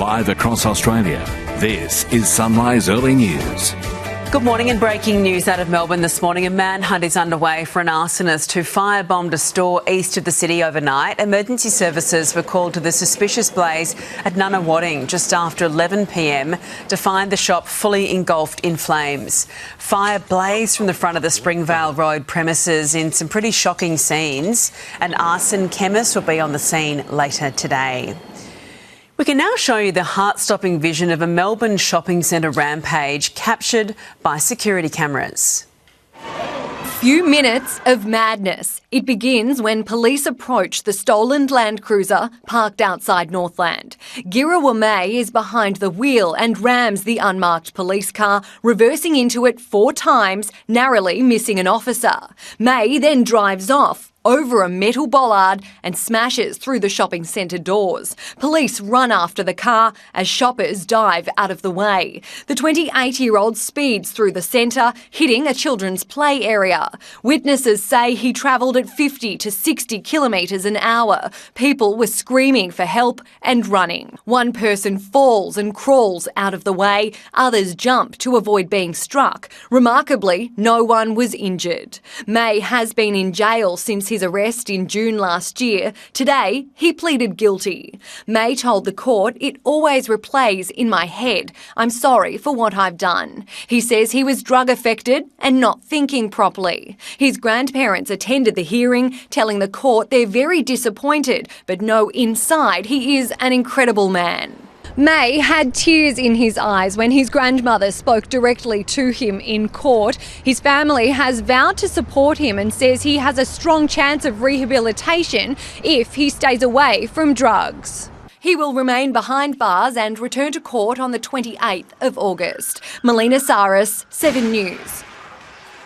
Live across Australia, this is Sunrise Early News. Good morning and breaking news out of Melbourne this morning. A manhunt is underway for an arsonist who firebombed a store east of the city overnight. Emergency services were called to the suspicious blaze at Ngunnawaading just after 11 p.m. to find the shop fully engulfed in flames. Fire blazed from the front of the Springvale Road premises in some pretty shocking scenes. An arson chemist will be on the scene later today. We can now show you the heart-stopping vision of a Melbourne shopping centre rampage captured by security cameras. Few minutes of madness. It begins when police approach the stolen Land Cruiser parked outside Northland. Girawamay is behind the wheel and rams the unmarked police car, reversing into it 4 times, narrowly missing an officer. May then drives off over a metal bollard and smashes through the shopping centre doors. Police run after the car as shoppers dive out of the way. The 28-year-old speeds through the centre, hitting a children's play area. Witnesses say he travelled at 50 to 60 kilometres an hour. People were screaming for help and running. One person falls and crawls out of the way. Others jump to avoid being struck. Remarkably, no one was injured. May has been in jail since his arrest in June last year. Today, he pleaded guilty. May told the court, "It always replays in my head. I'm sorry for what I've done." He says he was drug affected and not thinking properly. His grandparents attended the hearing, telling the court they're very disappointed, but know inside he is an incredible man. May had tears in his eyes when his grandmother spoke directly to him in court. His family has vowed to support him and says he has a strong chance of rehabilitation if he stays away from drugs. He will remain behind bars and return to court on the 28th of August. Melina Saris, 7 News.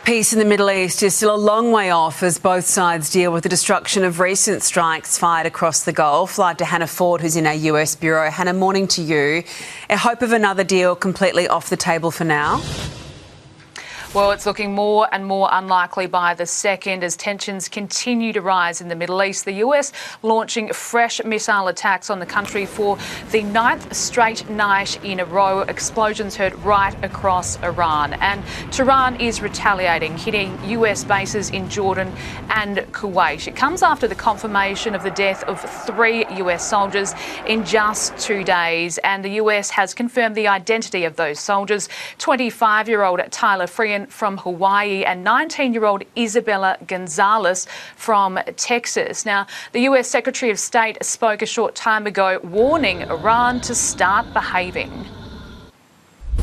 Peace in the Middle East is still a long way off as both sides deal with the destruction of recent strikes fired across the Gulf. Live to Hannah Ford, who's in our US bureau. Hannah, morning to you. A hope of another deal completely off the table for now? Well, it's looking more and more unlikely by the second as tensions continue to rise in the Middle East. The US launching fresh missile attacks on the country for the 9th straight night in a row. Explosions heard right across Iran. And Tehran is retaliating, hitting US bases in Jordan and Kuwait. It comes after the confirmation of the death of 3 US soldiers in just 2 days. And the US has confirmed the identity of those soldiers. 25-year-old Tyler Freehan from Hawaii and 19-year-old Isabella Gonzalez from Texas. Now, the US Secretary of State spoke a short time ago warning Iran to start behaving.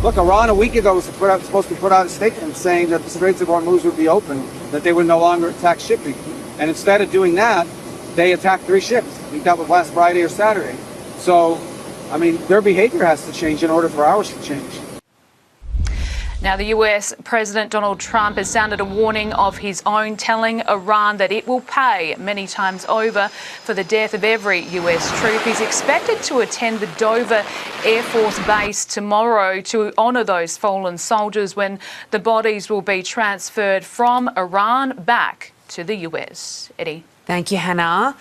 Look, Iran a week ago was supposed to put out a statement saying that the Straits of Hormuz would be open, that they would no longer attack shipping. And instead of doing that, they attacked 3 ships. We dealt with last Friday or Saturday. So, I mean, their behavior has to change in order for ours to change. Now, the US President Donald Trump has sounded a warning of his own, telling Iran that it will pay many times over for the death of every US troop. He's expected to attend the Dover Air Force Base tomorrow to honour those fallen soldiers when the bodies will be transferred from Iran back to the US. Eddie. Thank you, Hannah.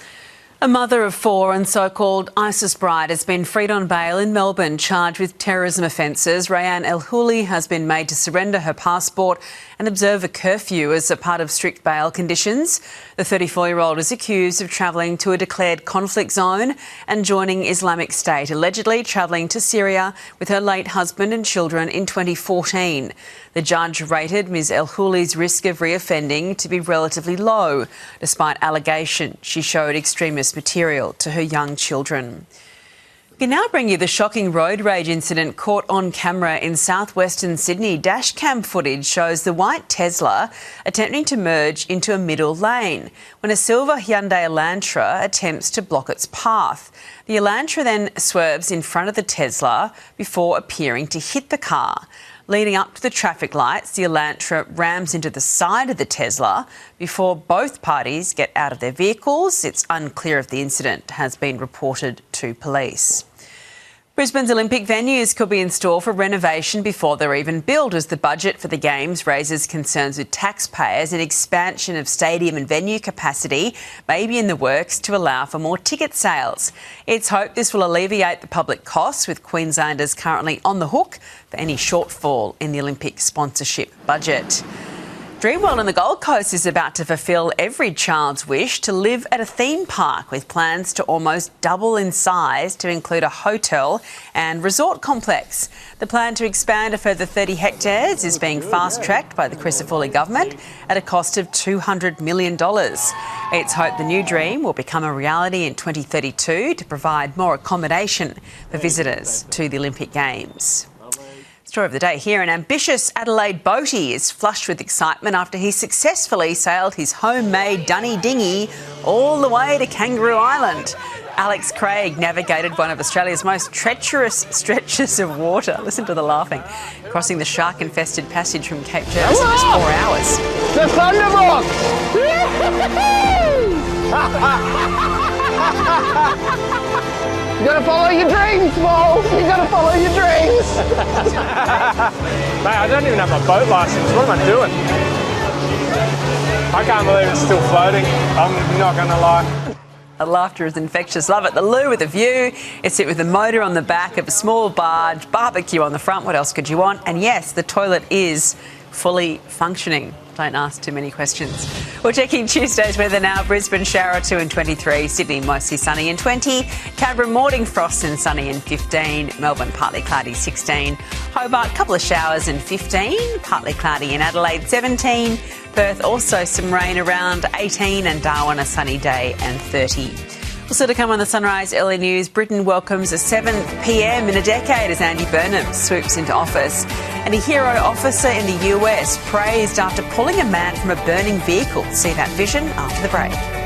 A mother of 4 and so-called ISIS bride has been freed on bail in Melbourne, charged with terrorism offences. Rayan El-Houli has been made to surrender her passport and observe a curfew as a part of strict bail conditions. The 34-year-old is accused of travelling to a declared conflict zone and joining Islamic State, allegedly travelling to Syria with her late husband and children in 2014. The judge rated Ms El-Houli's risk of reoffending to be relatively low, despite allegations she showed extremist material to her young children. We can now bring you the shocking road rage incident caught on camera in southwestern Sydney. Dashcam footage shows the white Tesla attempting to merge into a middle lane when a silver Hyundai Elantra attempts to block its path. The Elantra then swerves in front of the Tesla before appearing to hit the car. Leading up to the traffic lights, the Elantra rams into the side of the Tesla before both parties get out of their vehicles. It's unclear if the incident has been reported to police. Brisbane's Olympic venues could be in store for renovation before they're even built, as the budget for the Games raises concerns with taxpayers. An expansion of stadium and venue capacity may be in the works to allow for more ticket sales. It's hoped this will alleviate the public costs, with Queenslanders currently on the hook for any shortfall in the Olympic sponsorship budget. Dreamworld on the Gold Coast is about to fulfil every child's wish to live at a theme park, with plans to almost double in size to include a hotel and resort complex. The plan to expand a further 30 hectares is being fast-tracked by the Crisafulli government at a cost of $200 million. It's hoped the new dream will become a reality in 2032 to provide more accommodation for visitors to the Olympic Games. Story of the day here. An ambitious Adelaide boatie is flushed with excitement after he successfully sailed his homemade dunny dinghy all the way to Kangaroo Island. Alex Craig navigated one of Australia's most treacherous stretches of water. Listen to the laughing. Crossing the shark-infested passage from Cape Jervis in just 4 hours. The Thunderbolt! You gotta follow your dreams, Paul. You gotta follow your dreams. Mate, I don't even have my boat license. What am I doing? I can't believe it's still floating. I'm not gonna lie. The laughter is infectious. Love it. The loo with a view. It's it with a motor on the back of a small barge, barbecue on the front. What else could you want? And yes, the toilet is fully functioning. Don't ask too many questions. We're checking Tuesday's weather now. Brisbane shower 2 and 23. Sydney mostly sunny and 20. Canberra morning frost and sunny and 15. Melbourne partly cloudy 16. Hobart couple of showers and 15. Partly cloudy in Adelaide 17. Perth also some rain around 18, and Darwin a sunny day and 30. Also to come on the Sunrise Early News, Britain welcomes a 7th PM in a decade as Andy Burnham swoops into office. And a hero officer in the US praised after pulling a man from a burning vehicle. See that vision after the break.